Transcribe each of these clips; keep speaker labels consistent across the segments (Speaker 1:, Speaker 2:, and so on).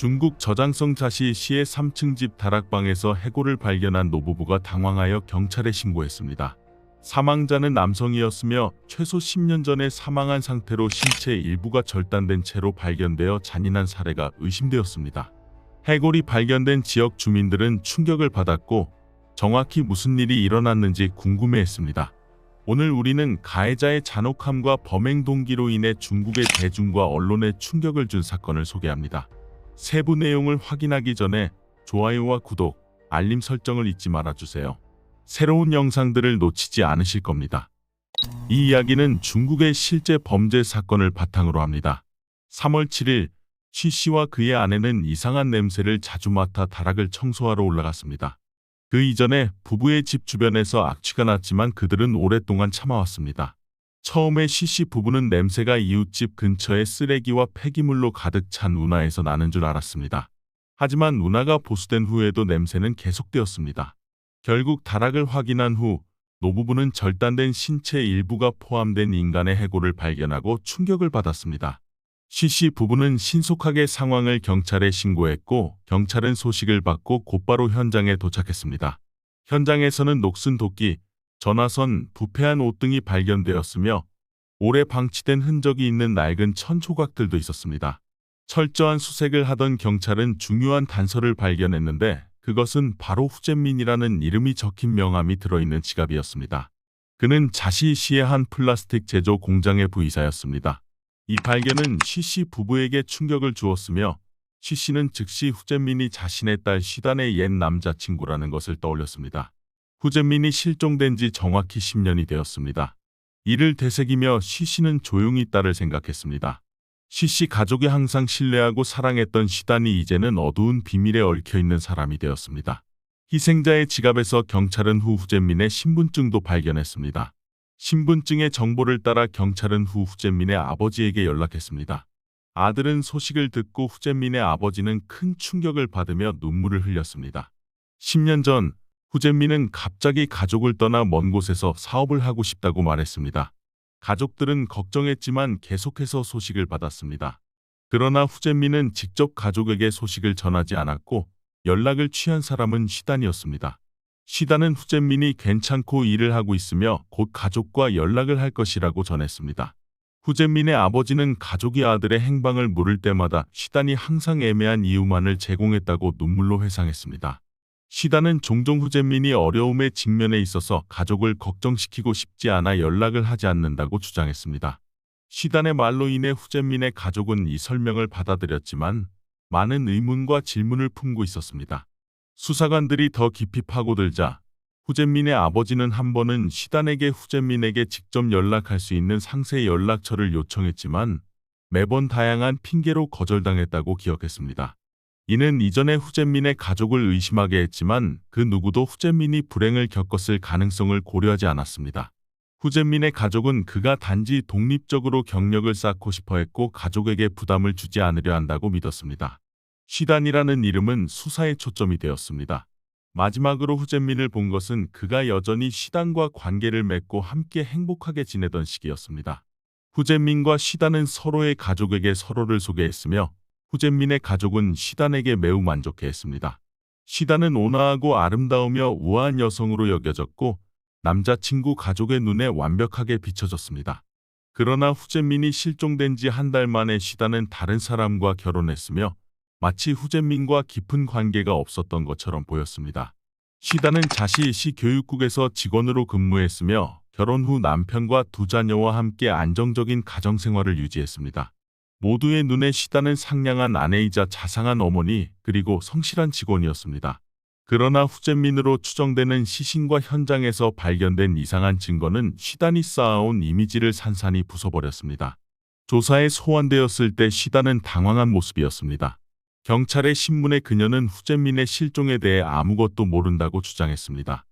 Speaker 1: 중국 저장성 자시시의 3층 집 다락방에서 해골을 발견한 노부부가 당황하여 경찰에 신고했습니다. 사망자는 남성이었으며 최소 10년 전에 사망한 상태로 신체 일부가 절단된 채로 발견되어 잔인한 살해가 의심되었습니다. 해골이 발견된 지역 주민들은 충격을 받았고 정확히 무슨 일이 일어났는지 궁금해했습니다. 오늘 우리는 가해자의 잔혹함과 범행 동기로 인해 중국의 대중과 언론에 충격을 준 사건을 소개합니다. 세부 내용을 확인하기 전에 좋아요와 구독, 알림 설정을 잊지 말아주세요. 새로운 영상들을 놓치지 않으실 겁니다. 이 이야기는 중국의 실제 범죄 사건을 바탕으로 합니다. 3월 7일 쉬씨와 그의 아내는 이상한 냄새를 자주 맡아 다락을 청소하러 올라갔습니다. 그 이전에 부부의 집 주변에서 악취가 났지만 그들은 오랫동안 참아왔습니다. 처음에 쉬씨 부부는 냄새가 이웃집 근처의 쓰레기와 폐기물로 가득 찬 운하에서 나는 줄 알았습니다. 하지만 운하가 보수된 후에도 냄새는 계속되었습니다. 결국 다락을 확인한 후 노부부는 절단된 신체 일부가 포함된 인간의 해골을 발견하고 충격을 받았습니다. 쉬씨 부부는 신속하게 상황을 경찰에 신고했고 경찰은 소식을 받고 곧바로 현장에 도착했습니다. 현장에서는 녹슨 도끼, 전화선, 부패한 옷 등이 발견되었으며 오래 방치된 흔적이 있는 낡은 천 조각들도 있었습니다. 철저한 수색을 하던 경찰은 중요한 단서를 발견했는데 그것은 바로 후젠민이라는 이름이 적힌 명함이 들어있는 지갑이었습니다. 그는 자시시의 한 플라스틱 제조 공장의 부이사였습니다. 이 발견은 쉬씨 부부에게 충격을 주었으며 쉬씨는 즉시 후젠민이 자신의 딸 쉬단의 옛 남자친구라는 것을 떠올렸습니다. 후젠민이 실종된 지 정확히 10년이 되었습니다. 이를 되새기며 쉬씨는 조용히 딸을 생각했습니다. 쉬씨 가족이 항상 신뢰하고 사랑했던 쉬단이 이제는 어두운 비밀에 얽혀있는 사람이 되었습니다. 희생자의 지갑에서 경찰은 후젠민의 신분증도 발견했습니다. 신분증의 정보를 따라 경찰은 후젠민의 아버지에게 연락했습니다. 아들은 소식을 듣고 후젠민의 아버지는 큰 충격을 받으며 눈물을 흘렸습니다. 10년 전 후젠민은 갑자기 가족을 떠나 먼 곳에서 사업을 하고 싶다고 말했습니다. 가족들은 걱정했지만 계속해서 소식을 받았습니다. 그러나 후젠민은 직접 가족에게 소식을 전하지 않았고 연락을 취한 사람은 쉬단이었습니다. 쉬단은 후젠민이 괜찮고 일을 하고 있으며 곧 가족과 연락을 할 것이라고 전했습니다. 후젠민의 아버지는 가족이 아들의 행방을 물을 때마다 쉬단이 항상 애매한 이유만을 제공했다고 눈물로 회상했습니다. 쉬단은 종종 후젠민이 어려움에 직면해 있어서 가족을 걱정시키고 싶지 않아 연락을 하지 않는다고 주장했습니다. 쉬단의 말로 인해 후젠민의 가족은 이 설명을 받아들였지만 많은 의문과 질문을 품고 있었습니다. 수사관들이 더 깊이 파고들자 후젠민의 아버지는 한 번은 쉬단에게 후젠민에게 직접 연락할 수 있는 상세 연락처를 요청했지만 매번 다양한 핑계로 거절당했다고 기억했습니다. 이는 이전에 후젠민의 가족을 의심하게 했지만 그 누구도 후젠민이 불행을 겪었을 가능성을 고려하지 않았습니다. 후젠민의 가족은 그가 단지 독립적으로 경력을 쌓고 싶어 했고 가족에게 부담을 주지 않으려 한다고 믿었습니다. 쉬단이라는 이름은 수사에 초점이 되었습니다. 마지막으로 후젠민을 본 것은 그가 여전히 쉬단과 관계를 맺고 함께 행복하게 지내던 시기였습니다. 후젠민과 쉬단은 서로의 가족에게 서로를 소개했으며 후젠민의 가족은 쉬단에게 매우 만족해했습니다. 쉬단은 온화하고 아름다우며 우아한 여성으로 여겨졌고 남자친구 가족의 눈에 완벽하게 비춰졌습니다. 그러나 후젠민이 실종된 지 한 달 만에 쉬단은 다른 사람과 결혼했으며 마치 후젠민과 깊은 관계가 없었던 것처럼 보였습니다. 쉬단은 자시시 교육국에서 직원으로 근무했으며 결혼 후 남편과 두 자녀와 함께 안정적인 가정생활을 유지했습니다. 모두의 눈에 쉬단은 상냥한 아내이자 자상한 어머니 그리고 성실한 직원이었습니다. 그러나 후젠민으로 추정되는 시신과 현장에서 발견된 이상한 증거는 쉬단이 쌓아온 이미지를 산산이 부숴버렸습니다. 조사에 소환되었을 때 쉬단은 당황한 모습이었습니다. 경찰의 신문에 그녀는 후젠민의 실종에 대해 아무것도 모른다고 주장했습니다.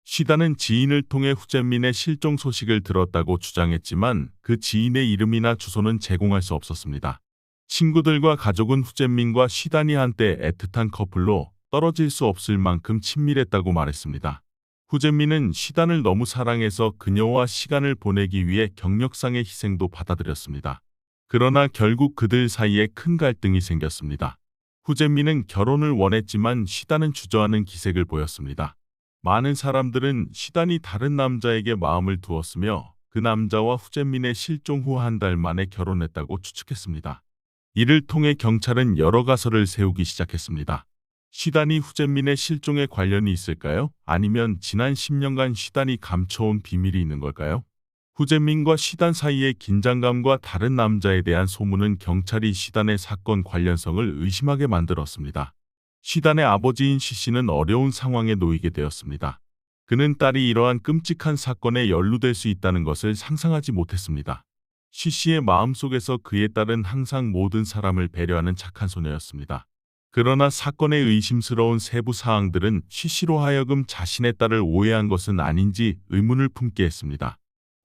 Speaker 1: 쉬단은 지인을 통해 후젠민의 실종 소식을 들었다고 주장했지만 그 지인의 이름이나 주소는 제공할 수 없었습니다. 친구들과 가족은 후젠민과 쉬단이 한때 애틋한 커플로 떨어질 수 없을 만큼 친밀했다고 말했습니다. 후젠민은 쉬단을 너무 사랑해서 그녀와 시간을 보내기 위해 경력상의 희생도 받아들였습니다. 그러나 결국 그들 사이에 큰 갈등이 생겼습니다. 후젠민은 결혼을 원했지만 시단은 주저하는 기색을 보였습니다. 많은 사람들은 시단이 다른 남자에게 마음을 두었으며 그 남자와 후젠민의 실종 후 한 달 만에 결혼했다고 추측했습니다. 이를 통해 경찰은 여러 가설을 세우기 시작했습니다. 시단이 후젠민의 실종에 관련이 있을까요? 아니면 지난 10년간 시단이 감춰온 비밀이 있는 걸까요? 후젠민과 시단 사이의 긴장감과 다른 남자에 대한 소문은 경찰이 시단의 사건 관련성을 의심하게 만들었습니다. 시단의 아버지인 시씨는 어려운 상황에 놓이게 되었습니다. 그는 딸이 이러한 끔찍한 사건에 연루될 수 있다는 것을 상상하지 못했습니다. 시씨의 마음속에서 그의 딸은 항상 모든 사람을 배려하는 착한 소녀였습니다. 그러나 사건의 의심스러운 세부 사항들은 시씨로 하여금 자신의 딸을 오해한 것은 아닌지 의문을 품게 했습니다.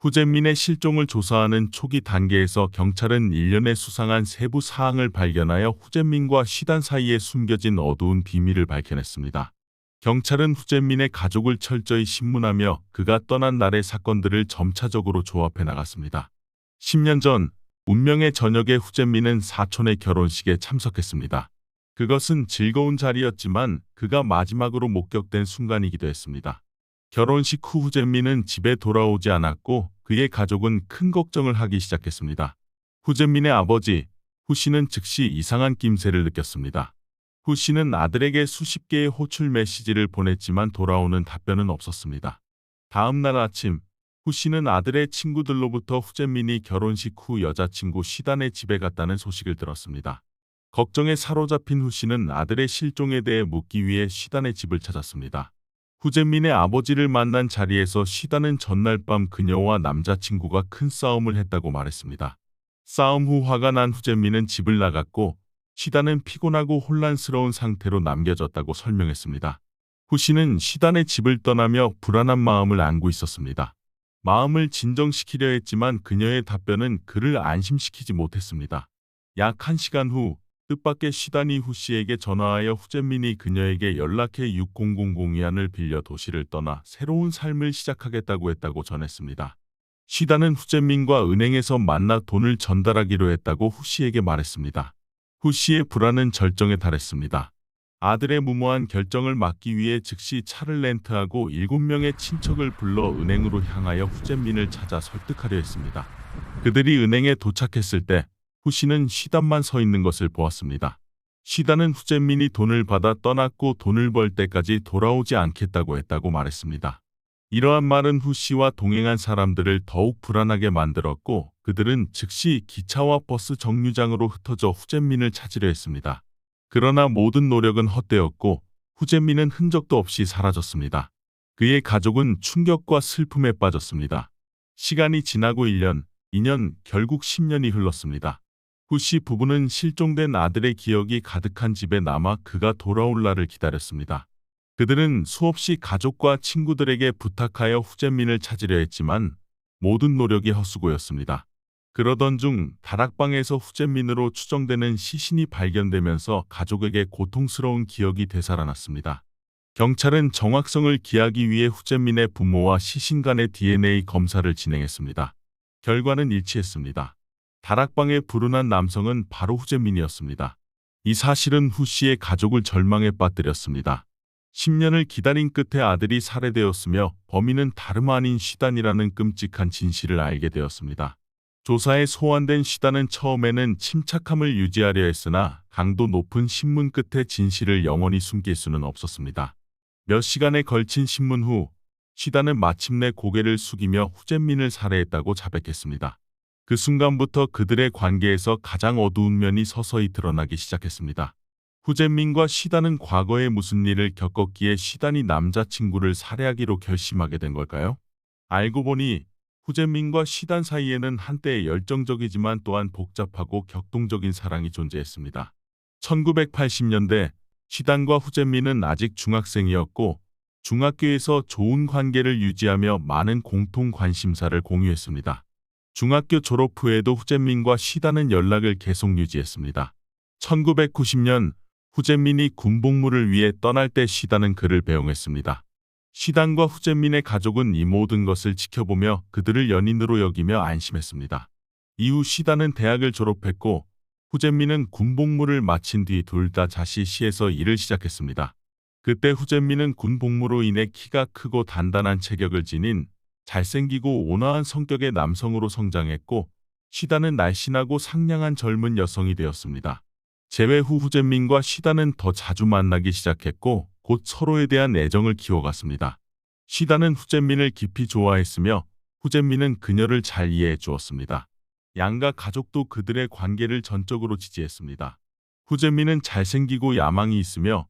Speaker 1: 후젠민의 실종을 조사하는 초기 단계에서 경찰은 일련의 수상한 세부 사항을 발견하여 후젠민과 시단 사이에 숨겨진 어두운 비밀을 밝혀냈습니다. 경찰은 후젠민의 가족을 철저히 신문하며 그가 떠난 날의 사건들을 점차적으로 조합해 나갔습니다. 10년 전 운명의 저녁에 후젠민은 사촌의 결혼식에 참석했습니다. 그것은 즐거운 자리였지만 그가 마지막으로 목격된 순간이기도 했습니다. 결혼식 후 후젠민은 집에 돌아오지 않았고 그의 가족은 큰 걱정을 하기 시작했습니다. 후젠민의 아버지 후 씨는 즉시 이상한 낌새를 느꼈습니다. 후 씨는 아들에게 수십 개의 호출 메시지를 보냈지만 돌아오는 답변은 없었습니다. 다음 날 아침 후 씨는 아들의 친구들로부터 후젠민이 결혼식 후 여자친구 시단의 집에 갔다는 소식을 들었습니다. 걱정에 사로잡힌 후 씨는 아들의 실종에 대해 묻기 위해 시단의 집을 찾았습니다. 후젠민의 아버지를 만난 자리에서 시단은 전날 밤 그녀와 남자친구가 큰 싸움을 했다고 말했습니다. 싸움 후 화가 난 후젠민은 집을 나갔고 시단은 피곤하고 혼란스러운 상태로 남겨졌다고 설명했습니다. 후 씨는 시단의 집을 떠나며 불안한 마음을 안고 있었습니다. 마음을 진정시키려 했지만 그녀의 답변은 그를 안심시키지 못했습니다. 약 1시간 후 뜻밖의 시단이 후 씨에게 전화하여 후젠민이 그녀에게 연락해 6000위안을 빌려 도시를 떠나 새로운 삶을 시작하겠다고 했다고 전했습니다. 시단은 후젠민과 은행에서 만나 돈을 전달하기로 했다고 후 씨에게 말했습니다. 후 씨의 불안은 절정에 달했습니다. 아들의 무모한 결정을 막기 위해 즉시 차를 렌트하고 7명의 친척을 불러 은행으로 향하여 후젠민을 찾아 설득하려 했습니다. 그들이 은행에 도착했을 때 후 씨는 시단만 서 있는 것을 보았습니다. 시단은 후젠민이 돈을 받아 떠났고 돈을 벌 때까지 돌아오지 않겠다고 했다고 말했습니다. 이러한 말은 후 씨와 동행한 사람들을 더욱 불안하게 만들었고 그들은 즉시 기차와 버스 정류장으로 흩어져 후젠민을 찾으려 했습니다. 그러나 모든 노력은 헛되었고 후젠민은 흔적도 없이 사라졌습니다. 그의 가족은 충격과 슬픔에 빠졌습니다. 시간이 지나고 1년, 2년, 결국 10년이 흘렀습니다. 후 씨 부부는 실종된 아들의 기억이 가득한 집에 남아 그가 돌아올 날을 기다렸습니다. 그들은 수없이 가족과 친구들에게 부탁하여 후젠민을 찾으려 했지만 모든 노력이 헛수고였습니다. 그러던 중 다락방에서 후젠민으로 추정되는 시신이 발견되면서 가족에게 고통스러운 기억이 되살아났습니다. 경찰은 정확성을 기하기 위해 후젠민의 부모와 시신 간의 DNA 검사를 진행했습니다. 결과는 일치했습니다. 다락방에 불운한 남성은 바로 후젠민이었습니다. 이 사실은 후 씨의 가족을 절망에 빠뜨렸습니다. 10년을 기다린 끝에 아들이 살해되었으며 범인은 다름 아닌 시단이라는 끔찍한 진실을 알게 되었습니다. 조사에 소환된 시단은 처음에는 침착함을 유지하려 했으나 강도 높은 신문 끝에 진실을 영원히 숨길 수는 없었습니다. 몇 시간에 걸친 신문 후 시단은 마침내 고개를 숙이며 후젠민을 살해했다고 자백했습니다. 그 순간부터 그들의 관계에서 가장 어두운 면이 서서히 드러나기 시작했습니다. 후젠민과 시단은 과거에 무슨 일을 겪었기에 시단이 남자친구를 살해하기로 결심하게 된 걸까요? 알고 보니 후젠민과 시단 사이에는 한때 열정적이지만 또한 복잡하고 격동적인 사랑이 존재했습니다. 1980년대 시단과 후젠민은 아직 중학생이었고 중학교에서 좋은 관계를 유지하며 많은 공통 관심사를 공유했습니다. 중학교 졸업 후에도 후젠민과 시단은 연락을 계속 유지했습니다. 1990년 후젠민이 군복무를 위해 떠날 때 시단은 그를 배웅했습니다. 시단과 후젠민의 가족은 이 모든 것을 지켜보며 그들을 연인으로 여기며 안심했습니다. 이후 시단은 대학을 졸업했고 후젠민은 군복무를 마친 뒤 둘 다 다시 시에서 일을 시작했습니다. 그때 후젠민은 군복무로 인해 키가 크고 단단한 체격을 지닌 잘생기고 온화한 성격의 남성으로 성장했고, 시다는 날씬하고 상냥한 젊은 여성이 되었습니다. 재회 후 후젠민과 시다는 더 자주 만나기 시작했고 곧 서로에 대한 애정을 키워갔습니다. 시다는 후젠민을 깊이 좋아했으며 후젠민은 그녀를 잘 이해해 주었습니다. 양가 가족도 그들의 관계를 전적으로 지지했습니다. 후젠민은 잘생기고 야망이 있으며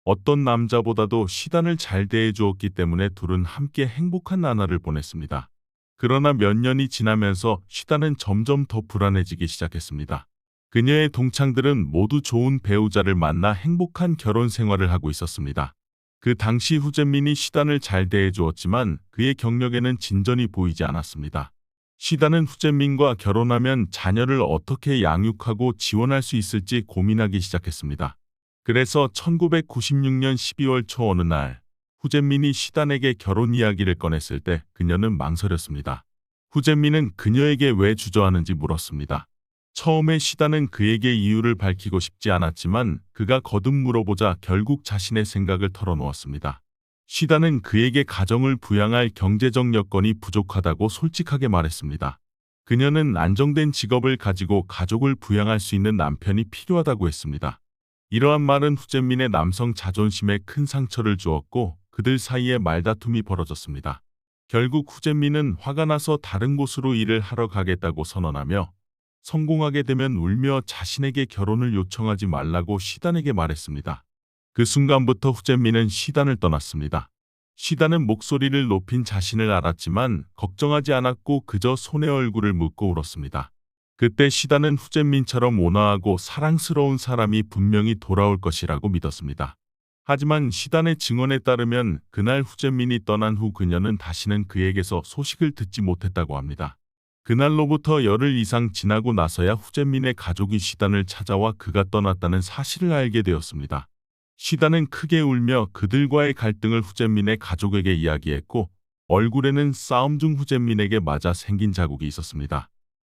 Speaker 1: 어떤 남자보다도 시단을 잘 대해 주었기 때문에 둘은 함께 행복한 나날을 보냈습니다. 그러나 몇 년이 지나면서 시단은 점점 더 불안해지기 시작했습니다. 그녀의 동창들은 모두 좋은 배우자를 만나 행복한 결혼 생활을 하고 있었습니다. 그 당시 후젠민이 시단을 잘 대해 주었지만 그의 경력에는 진전이 보이지 않았습니다. 시단은 후젠민과 결혼하면 자녀를 어떻게 양육하고 지원할 수 있을지 고민하기 시작했습니다. 그래서 1996년 12월 초 어느 날 후젠민이 시단에게 결혼 이야기를 꺼냈을 때 그녀는 망설였습니다. 후젠민은 그녀에게 왜 주저하는지 물었습니다. 처음에 시단은 그에게 이유를 밝히고 싶지 않았지만 그가 거듭 물어보자 결국 자신의 생각을 털어놓았습니다. 시단은 그에게 가정을 부양할 경제적 여건이 부족하다고 솔직하게 말했습니다. 그녀는 안정된 직업을 가지고 가족을 부양할 수 있는 남편이 필요하다고 했습니다. 이러한 말은 후젠민의 남성 자존심에 큰 상처를 주었고 그들 사이에 말다툼이 벌어졌습니다. 결국 후젠민은 화가 나서 다른 곳으로 일을 하러 가겠다고 선언하며 성공하게 되면 울며 자신에게 결혼을 요청하지 말라고 시단에게 말했습니다. 그 순간부터 후젠민은 시단을 떠났습니다. 시단은 목소리를 높인 자신을 알았지만 걱정하지 않았고 그저 손에 얼굴을 묻고 울었습니다. 그때 시단은 후젠민처럼 온화하고 사랑스러운 사람이 분명히 돌아올 것이라고 믿었습니다. 하지만 시단의 증언에 따르면 그날 후젠민이 떠난 후 그녀는 다시는 그에게서 소식을 듣지 못했다고 합니다. 그날로부터 열흘 이상 지나고 나서야 후젠민의 가족이 시단을 찾아와 그가 떠났다는 사실을 알게 되었습니다. 시단은 크게 울며 그들과의 갈등을 후젠민의 가족에게 이야기했고 얼굴에는 싸움 중 후젠민에게 맞아 생긴 자국이 있었습니다.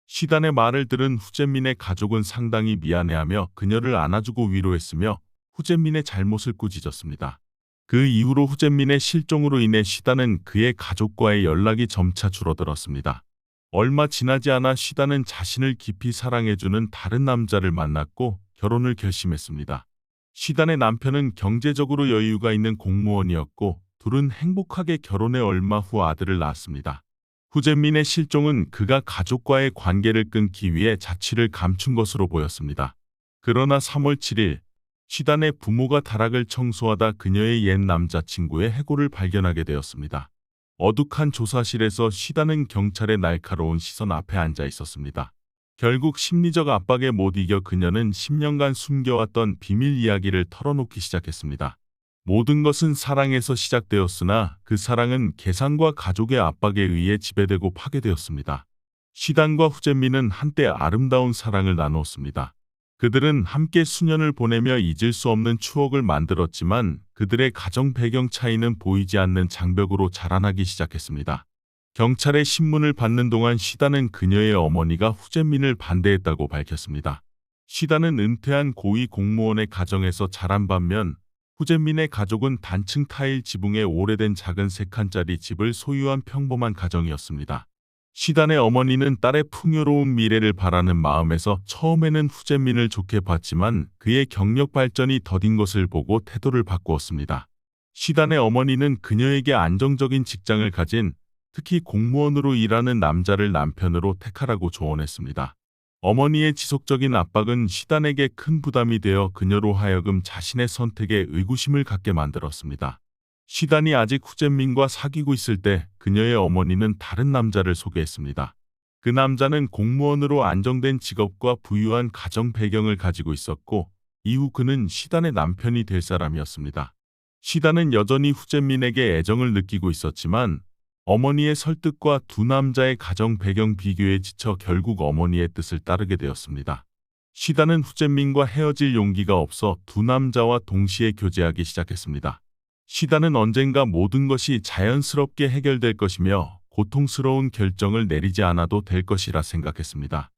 Speaker 1: 시단의 말을 들은 후젠민의 가족은 상당히 미안해하며 그녀를 안아주고 위로했으며 후젠민의 잘못을 꾸짖었습니다. 그 이후로 후젠민의 실종으로 인해 시단은 그의 가족과의 연락이 점차 줄어들었습니다. 얼마 지나지 않아 시단은 자신을 깊이 사랑해주는 다른 남자를 만났고 결혼을 결심했습니다. 시단의 남편은 경제적으로 여유가 있는 공무원이었고 둘은 행복하게 결혼해 얼마 후 아들을 낳았습니다. 후젠민의 실종은 그가 가족과의 관계를 끊기 위해 자취를 감춘 것으로 보였습니다. 그러나 3월 7일 시단의 부모가 다락을 청소하다 그녀의 옛 남자친구의 해골을 발견하게 되었습니다. 어둑한 조사실에서 시단은 경찰의 날카로운 시선 앞에 앉아 있었습니다. 결국 심리적 압박에 못 이겨 그녀는 10년간 숨겨왔던 비밀 이야기를 털어놓기 시작했습니다. 모든 것은 사랑에서 시작되었으나 그 사랑은 계산과 가족의 압박에 의해 지배되고 파괴되었습니다. 시단과 후젠민은 한때 아름다운 사랑을 나누었습니다. 그들은 함께 수년을 보내며 잊을 수 없는 추억을 만들었지만 그들의 가정 배경 차이는 보이지 않는 장벽으로 자라나기 시작했습니다. 경찰의 신문을 받는 동안 시단은 그녀의 어머니가 후젠민을 반대했다고 밝혔습니다. 시단은 은퇴한 고위 공무원의 가정에서 자란 반면 후젠민의 가족은 단층 타일 지붕에 오래된 작은 3칸짜리 집을 소유한 평범한 가정이었습니다. 시단의 어머니는 딸의 풍요로운 미래를 바라는 마음에서 처음에는 후젠민을 좋게 봤지만 그의 경력 발전이 더딘 것을 보고 태도를 바꾸었습니다. 시단의 어머니는 그녀에게 안정적인 직장을 가진 특히 공무원으로 일하는 남자를 남편으로 택하라고 조언했습니다. 어머니의 지속적인 압박은 시단에게 큰 부담이 되어 그녀로 하여금 자신의 선택에 의구심을 갖게 만들었습니다. 시단이 아직 후젠민과 사귀고 있을 때 그녀의 어머니는 다른 남자를 소개했습니다. 그 남자는 공무원으로 안정된 직업과 부유한 가정 배경을 가지고 있었고 이후 그는 시단의 남편이 될 사람이었습니다. 시단은 여전히 후젠민에게 애정을 느끼고 있었지만 어머니의 설득과 두 남자의 가정 배경 비교에 지쳐 결국 어머니의 뜻을 따르게 되었습니다. 시단은 후젠민과 헤어질 용기가 없어 두 남자와 동시에 교제하기 시작했습니다. 시단은 언젠가 모든 것이 자연스럽게 해결될 것이며 고통스러운 결정을 내리지 않아도 될 것이라 생각했습니다.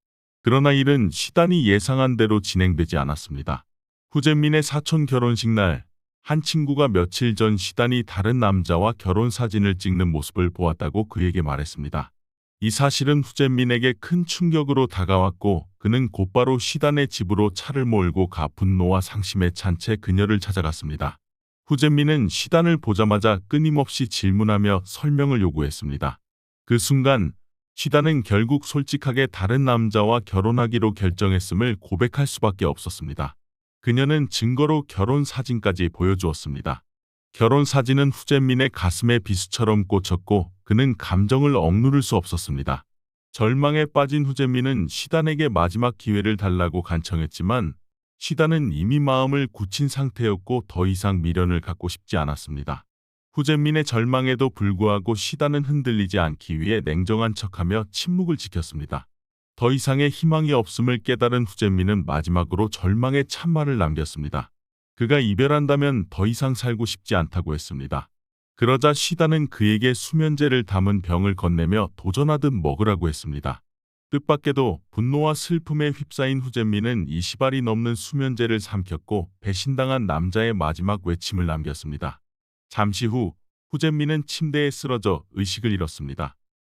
Speaker 1: 그러나 일은 시단이 예상한 대로 진행되지 않았습니다. 후재민의 사촌 결혼식 날, 한 친구가 며칠 전 시단이 다른 남자와 결혼 사진을 찍는 모습을 보았다고 그에게 말했습니다. 이 사실은 후재민에게 큰 충격으로 다가왔고 그는 곧바로 시단의 집으로 차를 몰고 가 분노와 상심에 찬 채 그녀를 찾아갔습니다. 후재민은 시단을 보자마자 끊임없이 질문하며 설명을 요구했습니다. 그 순간 시단은 결국 솔직하게 다른 남자와 결혼하기로 결정했음을 고백할 수밖에 없었습니다. 그녀는 증거로 결혼 사진까지 보여주었습니다. 결혼 사진은 후재민의 가슴에 비수처럼 꽂혔고 그는 감정을 억누를 수 없었습니다. 절망에 빠진 후재민은 시단에게 마지막 기회를 달라고 간청했지만 시단은 이미 마음을 굳힌 상태였고 더 이상 미련을 갖고 싶지 않았습니다. 후재민의 절망에도 불구하고 시단은 흔들리지 않기 위해 냉정한 척하며 침묵을 지켰습니다. 더 이상의 희망이 없음을 깨달은 후재민은 마지막으로 절망의 참말을 남겼습니다. 그가 이별한다면 더 이상 살고 싶지 않다고 했습니다. 그러자 시단은 그에게 수면제를 담은 병을 건네며 도전하듯 먹으라고 했습니다. 뜻밖에도 분노와 슬픔에 휩싸인 후재민은 20알이 넘는 수면제를 삼켰고 배신당한 남자의 마지막 외침을 남겼습니다. 잠시 후 후재민은 침대에 쓰러져 의식을 잃었습니다.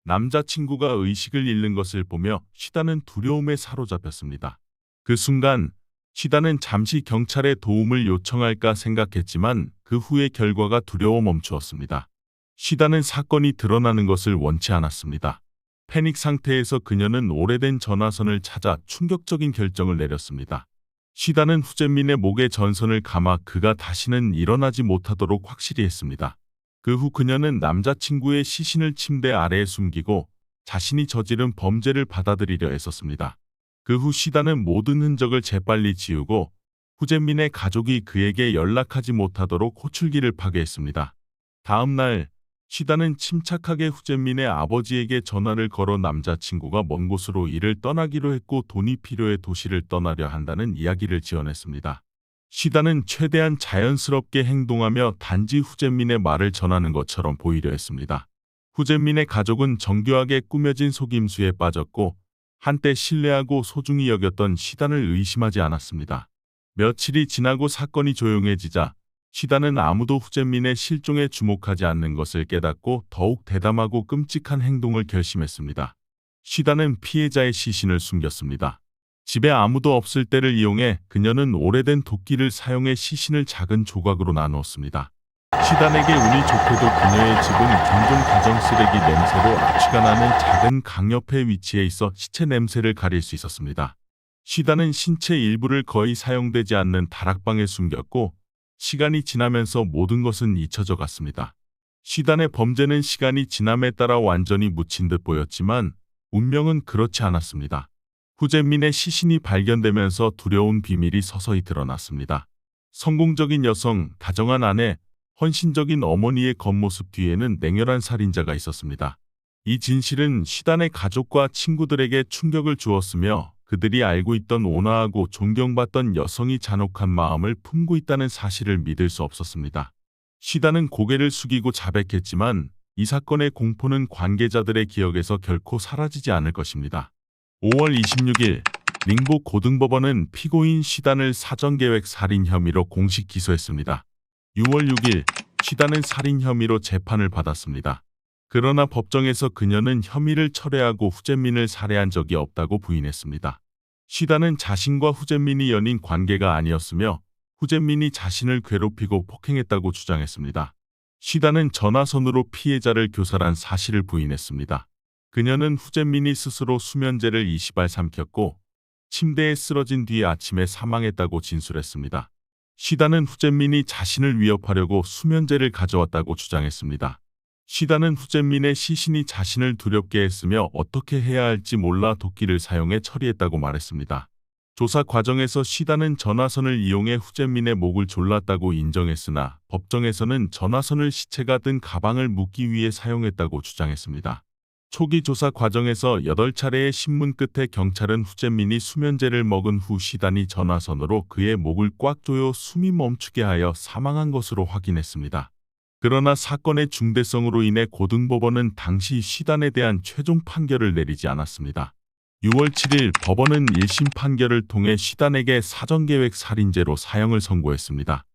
Speaker 1: 남자친구가 의식을 잃는 것을 보며 시단은 두려움에 사로잡혔습니다. 그 순간 시단은 잠시 경찰에 도움을 요청할까 생각했지만 그 후의 결과가 두려워 멈추었습니다. 시단은 사건이 드러나는 것을 원치 않았습니다. 패닉 상태에서 그녀는 오래된 전화선을 찾아 충격적인 결정을 내렸습니다. 시단은 후재민의 목에 전선을 감아 그가 다시는 일어나지 못하도록 확실히 했습니다. 그 후 그녀는 남자친구의 시신을 침대 아래에 숨기고 자신이 저지른 범죄를 받아들이려 애썼습니다. 그 후 시단은 모든 흔적을 재빨리 지우고 후재민의 가족이 그에게 연락하지 못하도록 호출기를 파괴했습니다. 다음 날 시단은 침착하게 후재민의 아버지에게 전화를 걸어 남자친구가 먼 곳으로 일을 떠나기로 했고 돈이 필요해 도시를 떠나려 한다는 이야기를 지어냈습니다. 시단은 최대한 자연스럽게 행동하며 단지 후재민의 말을 전하는 것처럼 보이려 했습니다. 후재민의 가족은 정교하게 꾸며진 속임수에 빠졌고 한때 신뢰하고 소중히 여겼던 시단을 의심하지 않았습니다. 며칠이 지나고 사건이 조용해지자 시단은 아무도 후재민의 실종에 주목하지 않는 것을 깨닫고 더욱 대담하고 끔찍한 행동을 결심했습니다. 시단은 피해자의 시신을 숨겼습니다. 집에 아무도 없을 때를 이용해 그녀는 오래된 도끼를 사용해 시신을 작은 조각으로 나누었습니다. 시단에게 운이 좋게도 그녀의 집은 종종 가정 쓰레기 냄새로 악취가 나는 작은 강 옆에 위치해 있어 시체 냄새를 가릴 수 있었습니다. 시단은 신체 일부를 거의 사용되지 않는 다락방에 숨겼고 시간이 지나면서 모든 것은 잊혀져 갔습니다. 시단의 범죄는 시간이 지남에 따라 완전히 묻힌 듯 보였지만 운명은 그렇지 않았습니다. 후재민의 시신이 발견되면서 두려운 비밀이 서서히 드러났습니다. 성공적인 여성, 다정한 아내, 헌신적인 어머니의 겉모습 뒤에는 냉혈한 살인자가 있었습니다. 이 진실은 시단의 가족과 친구들에게 충격을 주었으며 그들이 알고 있던 온화하고 존경받던 여성이 잔혹한 마음을 품고 있다는 사실을 믿을 수 없었습니다. 시단은 고개를 숙이고 자백했지만 이 사건의 공포는 관계자들의 기억에서 결코 사라지지 않을 것입니다. 5월 26일 링보 고등법원은 피고인 시단을 사전계획 살인 혐의로 공식 기소했습니다. 6월 6일 시단은 살인 혐의로 재판을 받았습니다. 그러나 법정에서 그녀는 혐의를 철회하고 후재민을 살해한 적이 없다고 부인했습니다. 시단은 자신과 후재민이 연인 관계가 아니었으며 후재민이 자신을 괴롭히고 폭행했다고 주장했습니다. 시단은 전화선으로 피해자를 교살한 사실을 부인했습니다. 그녀는 후재민이 스스로 수면제를 20알 삼켰고 침대에 쓰러진 뒤 아침에 사망했다고 진술했습니다. 시단은 후재민이 자신을 위협하려고 수면제를 가져왔다고 주장했습니다. 시단은 후재민의 시신이 자신을 두렵게 했으며 어떻게 해야 할지 몰라 도끼를 사용해 처리했다고 말했습니다. 조사 과정에서 시단은 전화선을 이용해 후재민의 목을 졸랐다고 인정했으나 법정에서는 전화선을 시체가 든 가방을 묶기 위해 사용했다고 주장했습니다. 초기 조사 과정에서 8차례의 신문 끝에 경찰은 후재민이 수면제를 먹은 후 시단이 전화선으로 그의 목을 꽉 조여 숨이 멈추게 하여 사망한 것으로 확인했습니다. 그러나 사건의 중대성으로 인해 고등법원은 당시 시단에 대한 최종 판결을 내리지 않았습니다. 6월 7일 법원은 1심 판결을 통해 시단에게 사전계획 살인죄로 사형을 선고했습니다.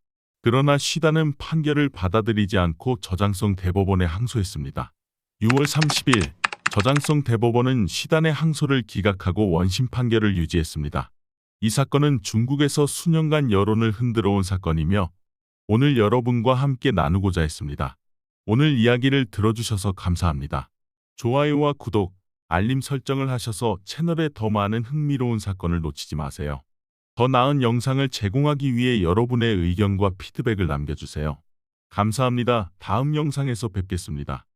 Speaker 1: 그러나 시단은 판결을 받아들이지 않고 저장성 대법원에 항소했습니다. 6월 30일 저장성 대법원은 시단의 항소를 기각하고 원심 판결을 유지했습니다. 이 사건은 중국에서 수년간 여론을 흔들어온 사건이며 오늘 여러분과 함께 나누고자 했습니다. 오늘 이야기를 들어주셔서 감사합니다. 좋아요와 구독, 알림 설정을 하셔서 채널에 더 많은 흥미로운 사건을 놓치지 마세요. 더 나은 영상을 제공하기 위해 여러분의 의견과 피드백을 남겨주세요. 감사합니다. 다음 영상에서 뵙겠습니다.